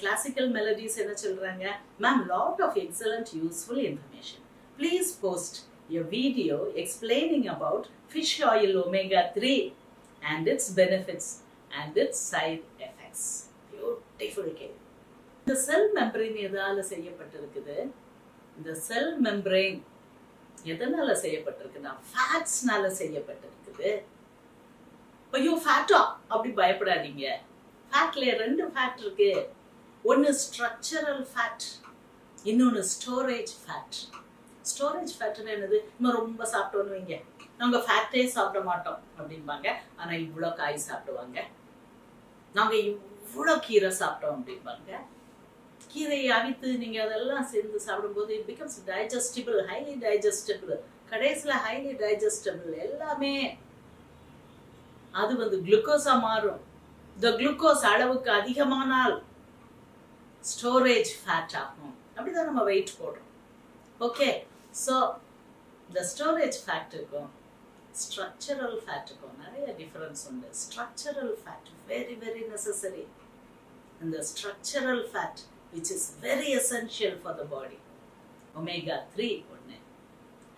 Classical melodies என்ன சொல்றாங்க, ma'am lot of excellent useful information. Please post a video explaining about fish oil omega 3 and its benefits and its side effects. Beautiful கேள்வி. இந்த செல் membrane எதால செய்யப்பட்டிருக்குது? இந்த செல் membrane எதனால செய்யப்பட்டிருக்குன்னா ஃபேட்ஸ்னால செய்யப்பட்டிருக்குது. ஐயோ ஃபேட்டா அப்படி பயப்படாதீங்க. ஃபேட்ல 2 ஃபேட் இருக்கு. ஒன்னு ஸ்ட்ரக்சரல் ஃபேட், இன்னொன்னு ஸ்டோரேஜ் ஃபேட். ஸ்டோரேஜ் ஃபேட்னா என்னது? இன்னும் ரொம்ப சாப்பிட்டோன்னு வைங்க, நாங்க ஃபேட்டே சாப்பிட மாட்டோம் அப்படிம்பாங்க, ஆனா இவ்வளோ காய் சாப்பிடுவாங்க. நாங்க இவ்வளோ கீரை சாப்பிட்டோம் அப்படிம்பாங்க. கீரையை அவித்து நீங்க அதெல்லாம் சேர்ந்து சாப்பிடும்போது இட் பிகம்ஸ் டைஜஸ்டிபிள், ஹைலி டைஜஸ்டிபிள். கடைசியில ஹைலி டைஜஸ்டிபிள் எல்லாமே அது குளுக்கோஸா மாறும். இந்த குளுக்கோஸ் அளவுக்கு அதிகமானால் ஸ்டோரேஜ் ஃபேட் ஆகும். அப்படிதான் நம்ம வெயிட் போடுறோம். ஓகே, ஸோ இந்த ஸ்டோரேஜ் ஃபேட்டுக்கும் ஸ்ட்ரக்சரல் ஃபேட்டுக்கும் நிறைய டிஃபரன்ஸ் உண்டு. Structural fat very very necessary. இந்த structural fat which is very essential for the body. Omega 3 ஒண்ணு.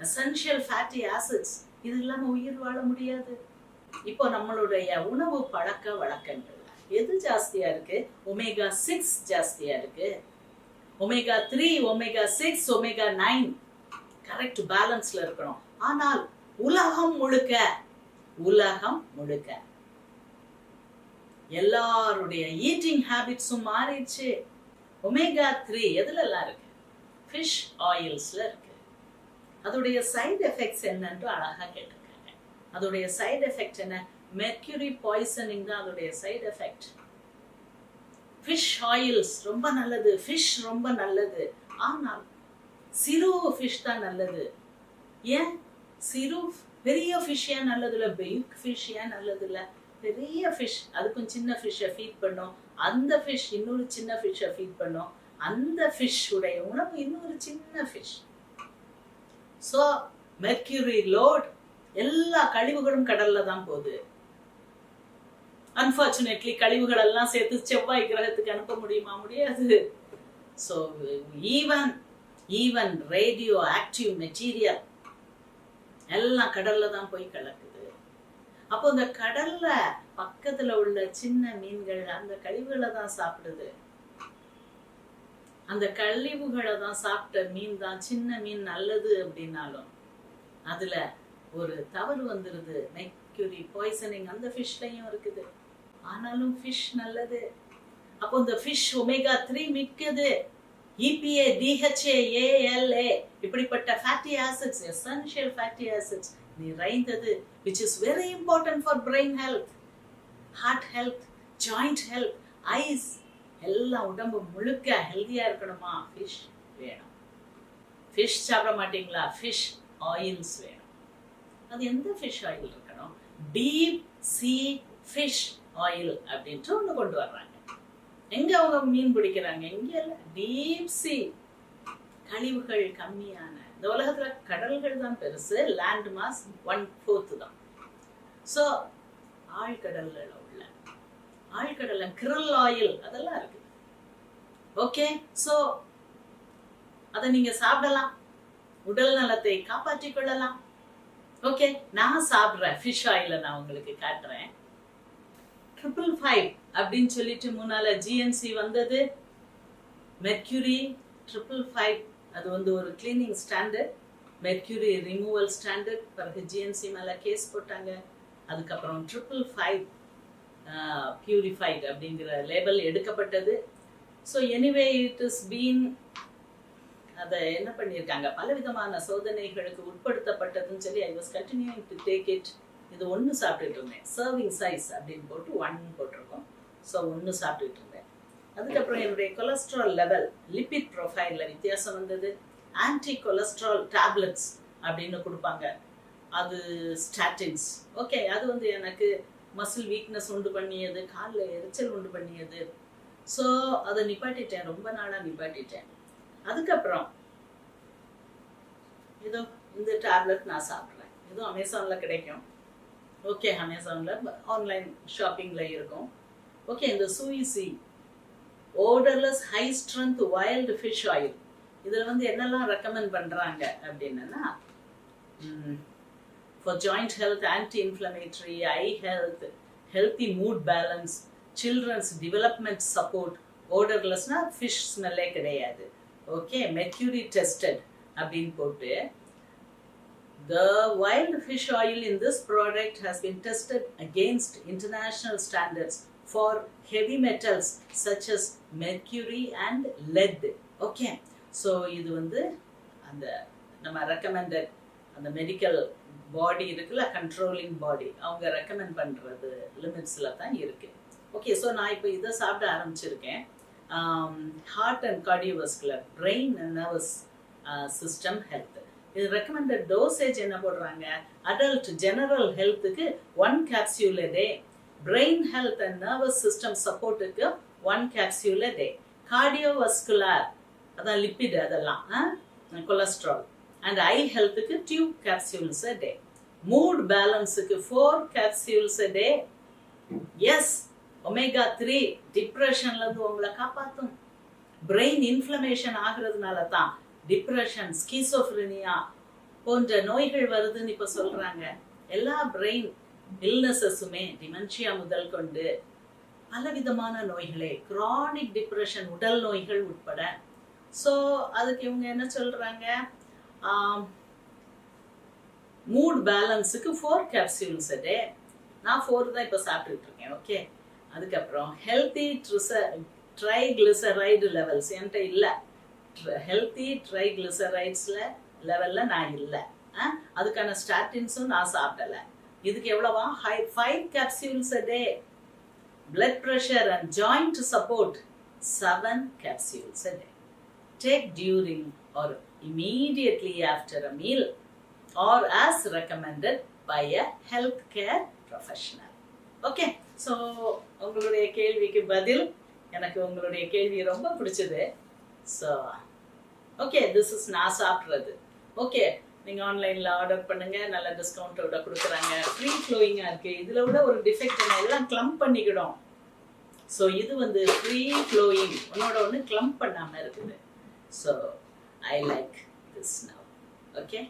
Essential fatty acids இது இல்லாம உயிர் வாழ முடியாது. இப்போ நம்மளுடைய உணவு பழக்க வழக்கங்கள் எது ஜாஸ்தியா இருக்கு? ஒமேகா 6 ஜாஸ்தியா இருக்கு. ஒமேகா 3, ஒமேகா 6, ஒமேகா 9 கரெக்ட் பேலன்ஸ்ல இருக்கணும். ஆனால் உலகம் முழுக்க எல்லாருடைய ஈட்டிங் ஹேபிட்ஸும் மாறிடுச்சு. ஒமேகா 3 எதுல எல்லாம் இருக்கு? ஃபிஷ் ஆயில்ஸ்ல இருக்கு. அதோடைய சைடு எஃபெக்ட்ஸ் என்னன்னு அழகா கேட்டிருக்காங்க. அதோடைய சைடு எஃபெக்ட் என்ன? மெர்க்யூரி பாய்சனிங் தான் அதோடைய சைடு எஃபெக்ட். ஃபிஷ் ஆயில்ஸ் ரொம்ப நல்லது, ஃபிஷ் ரொம்ப நல்லது, ஆனால் சிறு ஃபிஷ் தான் நல்லது. ஏன் சிறு? பெரிய ஃபிஷ் ஏன் நல்லது இல்லை? பிக் ஃபிஷ் ஏன் நல்லது இல்லை? பெரிய ஃபிஷ் அதுக்கும் சின்ன ஃபிஷ்ஷை ஃபீட் பண்ணும், அந்த ஃபிஷ் இன்னொரு சின்ன ஃபிஷ்ஷை ஃபீட் பண்ணும், அந்த ஃபிஷ் உடைய உணவு இன்னொரு சின்ன ஃபிஷ். ஸோ மெர்க்யூரி லோட், எல்லா கழிவுகளும் கடல்ல தான் போகுது. அன்பார்ச்சுனேட்லி கழிவுகள் எல்லாம் சேர்த்து செவ்வாய் கிரகத்துக்கு அனுப்ப முடியுமா? முடியாது. So even radio active material எல்லாம் கடல்ல தான் போய் கலக்குது. அப்போ இந்த கடல்ல பக்கத்துல உள்ள சின்ன மீன்கள் அந்த கழிவுகளை தான் சாப்பிடுது. அந்த கழிவுகளை தான் சாப்பிட்ட மீன் தான் சின்ன மீன் நல்லது அப்படின்னாலும் அதுல ஒரு தவறு வந்துருது. மெர்க்யூரி பாய்சனிங் அந்த ஃபிஷ்லயும் இருக்குது, ஆனாலும் ஃபிஷ் நல்லது. அப்போ இந்த ஃபிஷ் ஒமேகா 3 மிக்கது. EPA, DHA, ALA இப்படிப்பட்ட fatty acids, essential fatty acids நிறைந்தது, which is very important for brain health, heart health, joint health, eyes. எல்லாம் உடம்பு முழுக்க ஹெல்தியா இருக்கணுமா? ஃபிஷ் வேணும். ஃபிஷ் சாப்பிட மாட்டீங்களா? ஃபிஷ் ஆயில்ஸ் வேணும். அது எந்த ஃபிஷ் ஆயில் இருக்கணும்? டீப் சி ஃபிஷ் ஆயில் அப்படின்ட்டு ஒன்று கொண்டு வர்றாங்க. எங்க அவங்க மீன் பிடிக்கிறாங்க? இங்க இல்ல, டீப் சி, கழிவுகள் கம்மியான. இந்த உலகத்துல கடல்கள் தான் பெருசு, லேண்ட் மாஸ் 1/4 தான். ஸோ ஆழ்கடல்ல உள்ள ஆழ்கடல்ல கிரில் ஆயில் அதெல்லாம் இருக்கு. ஓகே, ஸோ அதை நீங்க சாப்பிடலாம், உடல் நலத்தை காப்பாற்றிக் கொள்ளலாம். ஓகே, நான் சாப்பிட்றேன் ஃபிஷ் ஆயில நான் உங்களுக்கு காட்டுறேன். 555 அப்படின்னு சொல்லிட்டு முன்னால ஜிஎன்சி வந்தது. மெர்க்யூரி 555 அது ஒரு cleaning standard, Mercury removal standard. பிறகு ஜிஎன்சி மேல கேஸ் போட்டாங்க. அதுக்கப்புறம் 555 பியூரிஃபைட் அப்படிங்கிற லேபிள் எடுக்கப்பட்டது. So anyway it is been, அதை என்ன பண்ணியிருக்காங்க, பலவிதமான சோதனைகளுக்கு உட்படுத்தப்பட்டதுன்னு சொல்லி I was continuing to take it. இது 1 சாப்பிட்டுட்டு இருந்தேன். சர்விங் சைஸ் அப்படின்னு போட்டு 1 போட்டிருக்கோம். ஸோ 1 சாப்பிட்டுட்டு இருந்தேன். அதுக்கப்புறம் என்னுடைய கொலஸ்ட்ரால் லெவல், லிபிட் ப்ரொஃபைல்ல வித்தியாசம் வந்தது. ஆன்டி கொலஸ்ட்ரால் டேப்லெட்ஸ் அப்படின்னு கொடுப்பாங்க, அது ஸ்டாட்டின்ஸ். ஓகே, அது எனக்கு மசில் வீக்னஸ் உண்டு பண்ணியது, காலில் எரிச்சல் உண்டு பண்ணியது. ஸோ அதை நிப்பாட்டிட்டேன், ரொம்ப நாளாக நிப்பாட்டிட்டேன். அதுக்கப்புறம் ஏதோ இந்த டேப்லெட் நான் சாப்பிட்றேன். இதுவும் அமேசானில் கிடைக்கும். ஓகே, அமேசானில் ஆன்லைன் ஷாப்பிங்கில் இருக்கும். ஓகே, இந்த சூயிசி odorless high strength wild fish oil. இதுல வந்து என்னெல்லாம் ரெக்கமெண்ட் பண்றாங்க அப்படின்னா for joint health, anti-inflammatory, eye health, healthy mood balance, children's development support. Odorlessனா fish smell கிடையாது. Okay, mercury tested அப்படின்னு போட்டு the wild fish oil in this product has been tested against international standards for heavy metals such as mercury and lead. Okay, so இது வந்து அந்த நம்ம recommended அந்த medical பாடி இருக்குல்ல, controlling பாடி, அவங்க ரெக்கமெண்ட் பண்றது லிமிட்ஸ்ல தான் இருக்கு. ஓகே, ஸோ நான் இப்போ இதை சாப்பிட ஆரம்பிச்சிருக்கேன். Heart and cardiovascular, brain and nervous system health. இது ரெக்கமெண்டட் டோசேஜ் என்ன போடுறாங்க? அடல்ட் ஜெனரல் ஹெல்த்துக்கு 1 capsule a day, brain health and nervous system சப்போர்ட்டுக்கு 1 capsule a day, கார்டியோவாஸ்குலர் அதான் லிப்பிட் அதெல்லாம், கொலஸ்ட்ரால் and eye healthக்கு 2 capsules a day, mood balanceக்கு 4 capsules a day. yes, omega 3 டிப்ரெஷன்ல இருந்து உங்களை காப்பாத்தும். பிரெயின் இன்ஃப்ளமேஷன் ஆகிறதுனால தான் டிப்ரெஷன், ஸ்கிசோஃப்ரெனியா போன்ற நோய்கள் வருதுன்னு இப்ப சொல்றாங்க. எல்லா பிரெயின் இல்னஸஸுமே டிமென்ஷியா முதல் கொண்டு பலவிதமான நோய்களே, கிரானிக் டிப்ரெஷன், உடல் நோய்கள் உட்பட. ஸோ அதுக்கு இவங்க என்ன சொல்றாங்க? மூட் பேலன்ஸுக்கு 4 capsules a day. நான் 4 தான் இப்போ சாப்பிட்டுட்டு இருக்கேன். ஓகே, அதுக்கப்புறம் ஹெல்த்தி ட்ரைகிளிசரைடு லெவல்ஸ் என்கிட்ட இல்லை. ஹெல்த்தி ட்ரைகிளிசரைட்ஸ்ல லெவல்ல நான் இல்லை. அதுக்கான ஸ்டாட்டின்ஸும் நான் சாப்பிடல. இதுக்கு எவ்வளவா? 5 capsules a day. Blood pressure and joint support 7 capsules a day. Take during or immediately after a meal or as recommended by a healthcare professional. Okay, so உங்களுடைய கேள்விக்கு பதில், எனக்கு உங்களுடைய கேள்வி ரொம்ப பிடிச்சது. So okay, this is நான் சாப்பிட்றது. ஓகே, நீங்க ஆன்லைன்ல ஆர்டர் பண்ணுங்க, நல்ல டிஸ்கவுண்டோட கொடுக்குறாங்க, ஃப்ரீ ஃப்ளோயிங்கா இருக்கு. இதுல விட ஒரு டிஃபெக்ட் என்ன, எல்லாம் கிளம்ப் பண்ணிக்கிடும். ஸோ இது வந்து ஃப்ரீ ஃப்ளோயிங், ஒன்னோட ஒன்று கிளம்ப் பண்ணாம இருக்குது. So I like this now. Okay.